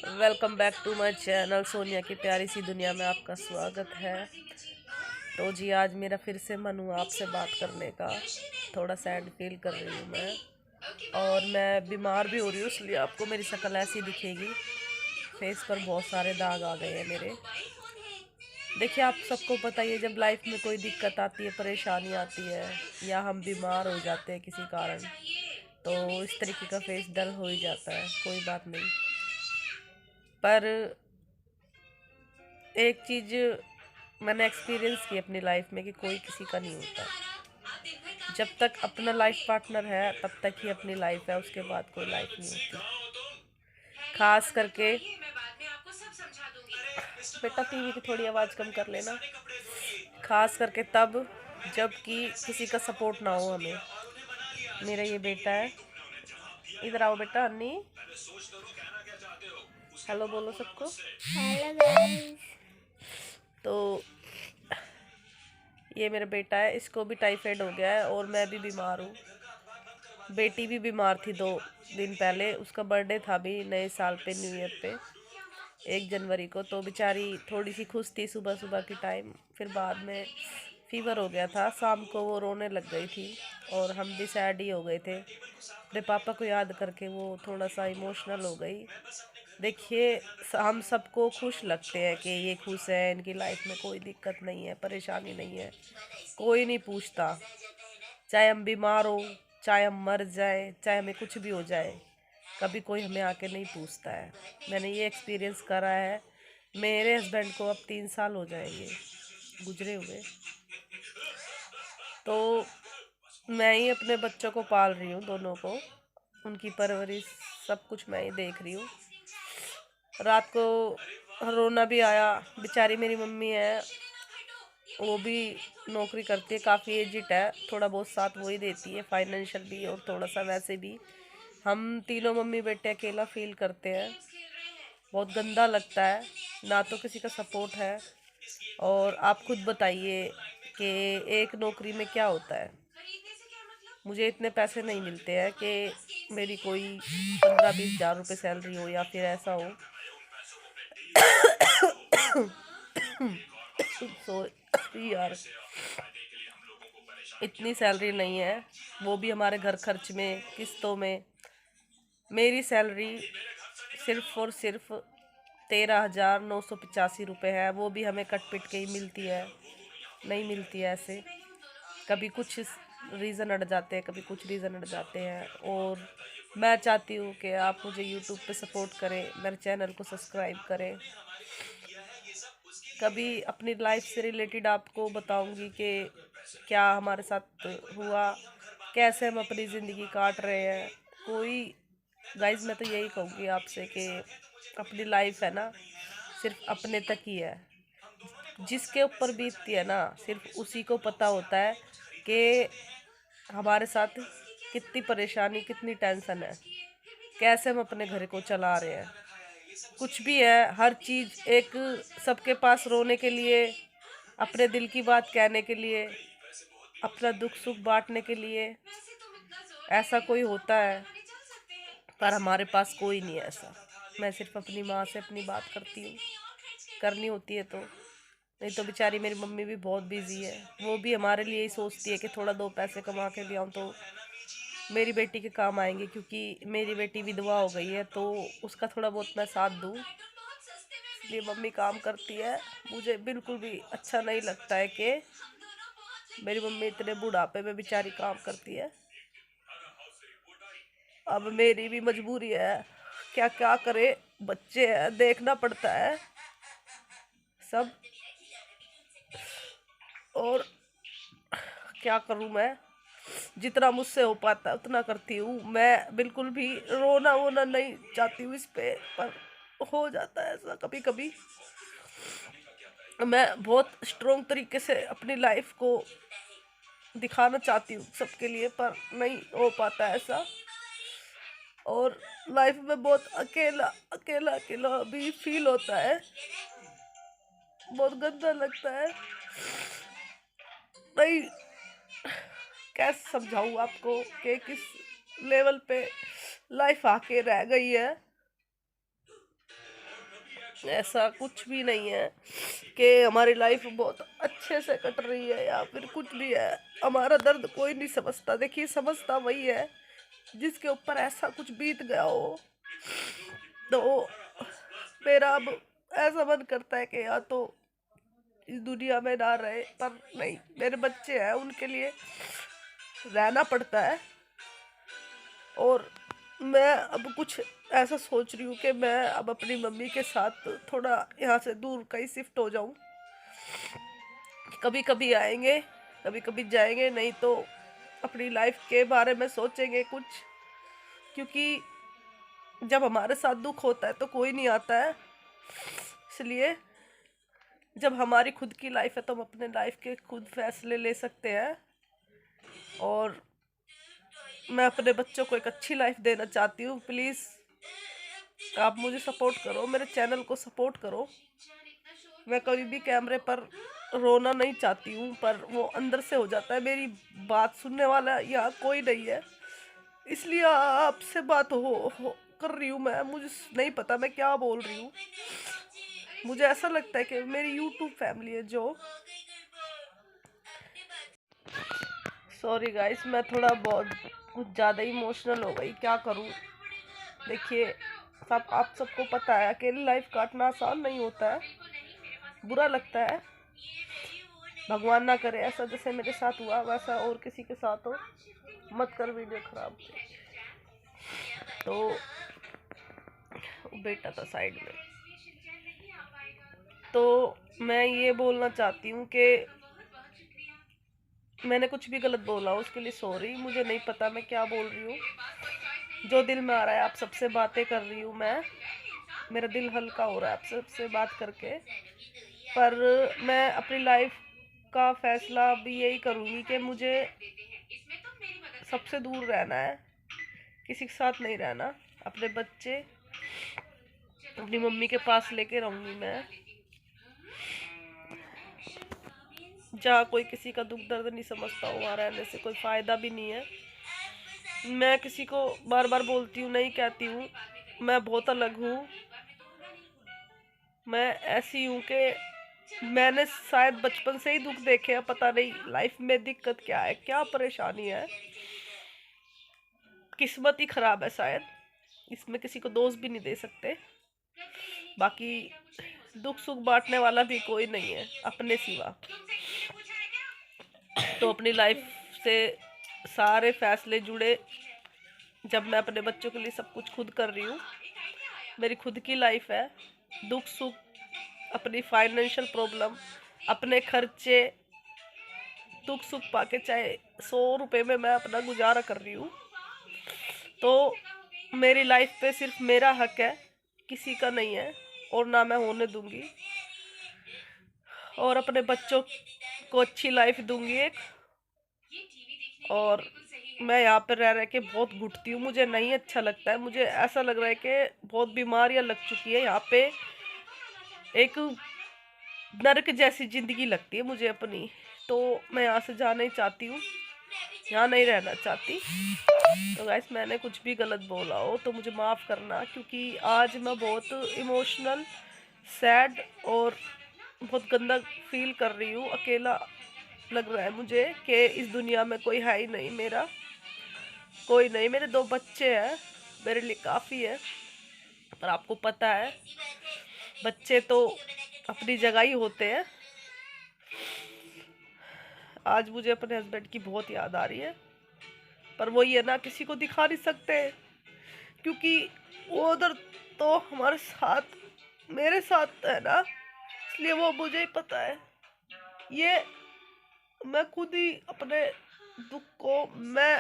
Welcome back to my channel. Sonia की प्यारी सी दुनिया में आपका स्वागत है। तो जी आज मेरा फिर से मन हुआ आपसे बात करने का। थोड़ा सैड फील कर रही हूँ मैं, और मैं बीमार भी हो रही हूँ, इसलिए आपको मेरी शक्ल ऐसी दिखेगी। फेस पर बहुत सारे दाग आ गए हैं मेरे। देखिए, आप सबको पता ही है, जब लाइफ में कोई दिक्कत आती है, परेशानी आती है, या हम बीमार हो जाते हैं किसी कारण, तो इस तरीके का फेस डल हो ही जाता है। कोई बात नहीं, पर एक चीज मैंने एक्सपीरियंस की अपनी लाइफ में कि कोई किसी का नहीं होता। जब तक अपना लाइफ पार्टनर है तब तक ही अपनी लाइफ है, उसके बाद कोई लाइफ नहीं होती। खास करके बेटा, टीवी की थोड़ी आवाज कम कर लेना। खास करके तब जब कि किसी का सपोर्ट ना हो हमें। मेरा ये बेटा है, इधर आओ बेटा। अन्नी, हेलो बोलो सबको। Hello guys. तो ये मेरा बेटा है, इसको भी टाइफाइड हो गया है, और मैं भी बीमार हूँ। बेटी भी बीमार थी 2 दिन पहले, उसका बर्थडे था भी नए साल पे, न्यू ईयर पे, 1 जनवरी को। तो बेचारी थोड़ी सी खुश थी सुबह सुबह की टाइम, फिर बाद में फीवर हो गया था। शाम को वो रोने लग गई थी, और हम भी सैड ही हो गए थे। अपने पापा को याद करके वो थोड़ा सा इमोशनल हो गई। देखिए, हम सबको खुश लगते हैं कि ये खुश है, इनकी लाइफ में कोई दिक्कत नहीं है, परेशानी नहीं है। कोई नहीं पूछता, चाहे हम बीमार हो, चाहे हम मर जाए, चाहे हमें कुछ भी हो जाए, कभी कोई हमें आके नहीं पूछता है। मैंने ये एक्सपीरियंस करा है। मेरे हस्बैंड को अब 3 साल हो जाएंगे गुजरे हुए। तो मैं ही अपने बच्चों को पाल रही हूँ, दोनों को, उनकी परवरिश सब कुछ मैं ही देख रही हूँ। रात को रोना भी आया। बेचारी मेरी मम्मी है, वो भी नौकरी करती है, काफ़ी एजिड है, थोड़ा बहुत साथ वो ही देती है, फाइनेंशियल भी और थोड़ा सा वैसे भी। हम तीनों मम्मी बेटे अकेला फील करते हैं। बहुत गंदा लगता है, ना तो किसी का सपोर्ट है। और आप खुद बताइए कि एक नौकरी में क्या होता है। मुझे इतने पैसे नहीं मिलते हैं कि मेरी कोई 15-20 हज़ार रुपये सैलरी हो, या फिर ऐसा हो। सो यार, इतनी सैलरी नहीं है, वो भी हमारे घर खर्च में, किस्तों में। मेरी सैलरी सिर्फ और सिर्फ 13,985 रुपये है, वो भी हमें कट पिट के ही मिलती है, नहीं मिलती है ऐसे। कभी कुछ रीज़न अड़ जाते हैं, कभी कुछ रीज़न अड़ जाते हैं। और मैं चाहती हूँ कि आप मुझे यूट्यूब पे सपोर्ट करें, मेरे चैनल को सब्सक्राइब करें। कभी अपनी लाइफ से रिलेटेड आपको बताऊंगी कि क्या हमारे साथ हुआ, कैसे हम अपनी ज़िंदगी काट रहे हैं। कोई गाइज, मैं तो यही कहूँगी आपसे कि अपनी लाइफ है ना, सिर्फ अपने तक ही है। जिसके ऊपर बीतती है ना, सिर्फ उसी को पता होता है कि हमारे साथ कितनी परेशानी, कितनी टेंशन है, कैसे हम अपने घर को चला रहे हैं। कुछ भी है, हर चीज़ एक, सबके पास रोने के लिए, अपने दिल की बात कहने के लिए, अपना दुख सुख बांटने के लिए ऐसा कोई होता है, पर हमारे पास कोई नहीं है ऐसा। मैं सिर्फ अपनी माँ से अपनी बात करती हूँ, करनी होती है तो। नहीं तो बेचारी मेरी मम्मी भी बहुत बिजी है, वो भी हमारे लिए ही सोचती है कि थोड़ा 2 पैसे कमा के ले आऊँ तो मेरी बेटी के काम आएंगे, क्योंकि मेरी बेटी विधवा हो गई है, तो उसका थोड़ा बहुत मैं साथ दूँ, इसलिए मम्मी काम करती है। मुझे बिल्कुल भी अच्छा नहीं लगता है कि मेरी मम्मी इतने बुढ़ापे में बेचारी काम करती है। अब मेरी भी मजबूरी है, क्या क्या करे, बच्चे हैं, देखना पड़ता है सब। और क्या करूं मैं, जितना मुझसे हो पाता है उतना करती हूँ। मैं बिल्कुल भी रोना वोना नहीं चाहती हूँ इस पे, पर हो जाता है ऐसा कभी कभी। मैं बहुत स्ट्रोंग तरीके से अपनी लाइफ को दिखाना चाहती हूँ सबके लिए, पर नहीं हो पाता ऐसा। और लाइफ में बहुत अकेला अकेला अकेला भी फील होता है, बहुत गंदा लगता है। नहीं, कैसे समझाऊँ आपको कि किस लेवल पे लाइफ आके रह गई है। ऐसा कुछ भी नहीं है कि हमारी लाइफ बहुत अच्छे से कट रही है या फिर कुछ भी है। हमारा दर्द कोई नहीं समझता। देखिए, समझता वही है जिसके ऊपर ऐसा कुछ बीत गया हो। तो मेरा अब ऐसा मन करता है कि या तो इस दुनिया में ना रहे, पर नहीं, मेरे बच्चे हैं, उनके लिए रहना पड़ता है। और मैं अब कुछ ऐसा सोच रही हूँ कि मैं अब अपनी मम्मी के साथ थोड़ा यहाँ से दूर कहीं शिफ्ट हो जाऊँ। कभी कभी आएंगे, कभी कभी जाएंगे, नहीं तो अपनी लाइफ के बारे में सोचेंगे कुछ। क्योंकि जब हमारे साथ दुख होता है तो कोई नहीं आता है। इसलिए जब हमारी खुद की लाइफ है तो हम अपने लाइफ के खुद फैसले ले सकते हैं। और मैं अपने बच्चों को एक अच्छी लाइफ देना चाहती हूँ। प्लीज़ आप मुझे सपोर्ट करो, मेरे चैनल को सपोर्ट करो। मैं कभी भी कैमरे पर रोना नहीं चाहती हूँ, पर वो अंदर से हो जाता है। मेरी बात सुनने वाला यहाँ कोई नहीं है, इसलिए आपसे बात हो कर रही हूँ मैं। मुझे नहीं पता मैं क्या बोल रही हूँ। मुझे ऐसा लगता है कि मेरी यूट्यूब फैमिली है जो। सॉरी गाइस, मैं थोड़ा बहुत कुछ ज़्यादा इमोशनल हो गई, क्या करूँ। देखिए, आप सबको पता है अकेली लाइफ काटना आसान नहीं होता है, बुरा लगता है। भगवान ना करे ऐसा जैसे मेरे साथ हुआ वैसा और किसी के साथ हो। मत कर वीडियो खराब। तो बेटा था साइड में। तो मैं ये बोलना चाहती हूँ कि मैंने कुछ भी गलत बोला उसके लिए सॉरी। मुझे नहीं पता मैं क्या बोल रही हूँ। जो दिल में आ रहा है आप सबसे बातें कर रही हूँ मैं। मेरा दिल हल्का हो रहा है आप सबसे बात करके। पर मैं अपनी लाइफ का फैसला भी यही करूँगी कि मुझे सबसे दूर रहना है, किसी के साथ नहीं रहना। अपने बच्चे अपनी मम्मी के पास लेके रहूँगी मैं, जहाँ कोई किसी का दुख दर्द नहीं समझता हो। वहाँ रहने से कोई फ़ायदा भी नहीं है। मैं किसी को बार बार बोलती हूँ, नहीं कहती हूँ मैं बहुत अलग हूँ। मैं ऐसी हूँ कि मैंने शायद बचपन से ही दुख देखे हैं। पता नहीं लाइफ में दिक्कत क्या है, क्या परेशानी है। किस्मत ही खराब है शायद, इसमें किसी को दोष भी नहीं दे सकते। बाकी दुख सुख बांटने वाला भी कोई नहीं है अपने सिवा। तो अपनी लाइफ से सारे फैसले जुड़े। जब मैं अपने बच्चों के लिए सब कुछ खुद कर रही हूँ, मेरी खुद की लाइफ है। दुख सुख, अपनी फाइनेंशियल प्रॉब्लम, अपने खर्चे, दुख सुख पाके चाहे 100 रुपए में मैं अपना गुजारा कर रही हूँ। तो मेरी लाइफ पे सिर्फ मेरा हक है, किसी का नहीं है, और ना मैं होने दूंगी। और अपने बच्चों को अच्छी लाइफ दूंगी एक। और मैं यहाँ पे रह के बहुत घुटती हूँ, मुझे नहीं अच्छा लगता है। मुझे ऐसा लग रहा है कि बहुत बीमारियाँ लग चुकी है यहाँ पे। एक नरक जैसी जिंदगी लगती है मुझे अपनी। तो मैं यहाँ से जाना ही चाहती हूँ, यहाँ नहीं रहना चाहती। तो गाइस, मैंने कुछ भी गलत बोला हो तो मुझे माफ़ करना, क्योंकि आज मैं बहुत इमोशनल, सैड और बहुत गंदा फील कर रही हूँ। अकेला लग रहा है मुझे कि इस दुनिया में कोई है ही नहीं मेरा, कोई नहीं। मेरे 2 बच्चे हैं, मेरे लिए काफ़ी है। पर आपको पता है बच्चे तो अपनी जगह ही होते हैं। आज मुझे अपने हस्बैंड की बहुत याद आ रही है, पर वही है ना, किसी को दिखा नहीं सकते क्योंकि वो उधर तो हमारे साथ, मेरे साथ है ना, इसलिए वो मुझे ही पता है। ये मैं खुद ही अपने दुख को मैं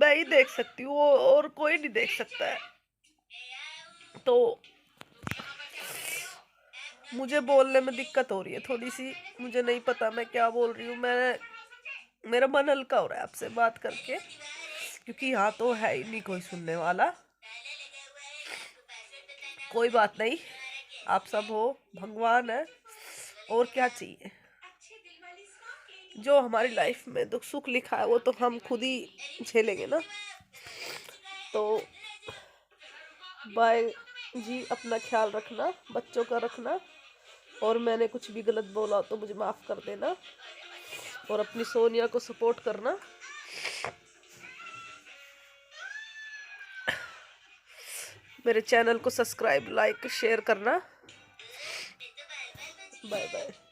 ही देख सकती हूँ और कोई नहीं देख सकता है। तो मुझे बोलने में दिक्कत हो रही है थोड़ी सी। मुझे नहीं पता मैं क्या बोल रही हूँ। मेरा मन हल्का हो रहा है आपसे बात करके, क्योंकि यहाँ तो है ही नहीं कोई सुनने वाला। कोई बात नहीं, आप सब हो, भगवान है, और क्या चाहिए। जो हमारी लाइफ में दुख सुख लिखा है वो तो हम खुद ही झेलेंगे ना। तो बाय। जी अपना ख्याल रखना, बच्चों का रखना, और मैंने कुछ भी गलत बोला तो मुझे माफ़ कर देना, और अपनी सोनिया को सपोर्ट करना। मेरे चैनल को सब्सक्राइब, लाइक, शेयर करना। Bye bye.